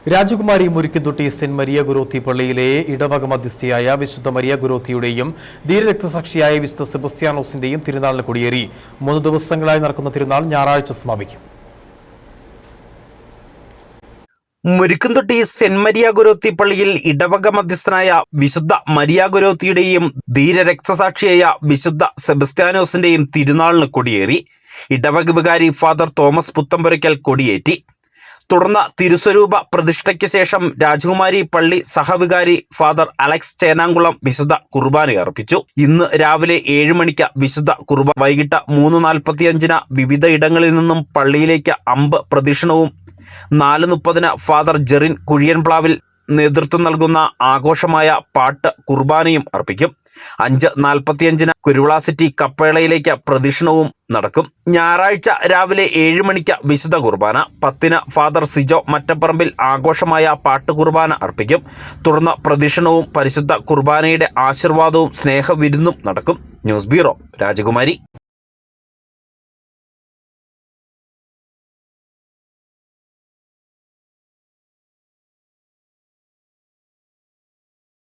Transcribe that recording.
രാജകുമാരി Murikkumthotti saint Maria ഗുരോത്തി പള്ളിയിലെ ഇടവക മധ്യസ്ഥയായ വിശുദ്ധ മരിയ ഗുരോത്തിയുടെയും ധീരരക്തസാക്ഷിയായ വിശുദ്ധ സെബസ്ത്യാനോസിന്റെയും തിരുനാളിന് കൊടിയേറി 3 ദിവസങ്ങളായി നടക്കുന്ന തിരുനാൾ ഞായറാഴ്ച സമാപിക്കും. മുരിക്കുംതൊട്ടി സെന്റ് മരിയ ഗുരോത്തി പള്ളിയിൽ ഇടവക മധ്യസ്ഥനായ വിശുദ്ധ മരിയ ഗുരോത്തിയുടെയും ധീരരക്തസാക്ഷിയായ വിശുദ്ധ സെബസ്ത്യാനോസിന്റെയും തിരുനാളിന് കൊടിയേറി. ഇടവക വികാരി ഫാദർ തോമസ് പുത്തമ്പുരയ്ക്കൽ കൊടിയേറ്റി. തുടർന്ന് തിരുസ്വരൂപ പ്രതിഷ്ഠയ്ക്ക് ശേഷം രാജകുമാരി പള്ളി സഹവികാരി ഫാദർ അലക്സ് ചേനാംകുളം വിശുദ്ധ കുർബാന അർപ്പിച്ചു. ഇന്ന് രാവിലെ 7 മണിക്ക് വിശുദ്ധ കുർബാന, വൈകിട്ട് 3:45 വിവിധ ഇടങ്ങളിൽ നിന്നും പള്ളിയിലേക്ക് അമ്പ് പ്രദക്ഷിണവും 4:30 ഫാദർ ജെറിൻ കുഴിയൻപ്ലാവിൽ നേതൃത്വം നൽകുന്ന ആഘോഷമായ പാട്ട് കുർബാനയും അർപ്പിക്കും. 5:45 കുരുവിള സിറ്റി കപ്പേളയിലേക്ക് പ്രദക്ഷിണവും നടക്കും. ഞായറാഴ്ച രാവിലെ 7 മണിക്ക് വിശുദ്ധ കുർബാന, 10 ഫാദർ സിജോ മറ്റപ്പറമ്പിൽ ആഘോഷമായ പാട്ട് കുർബാന അർപ്പിക്കും. തുടർന്ന് പ്രദക്ഷിണവും പരിശുദ്ധ കുർബാനയുടെ ആശീർവാദവും സ്നേഹവിരുന്നും നടക്കും. ന്യൂസ് ബ്യൂറോ, രാജകുമാരി.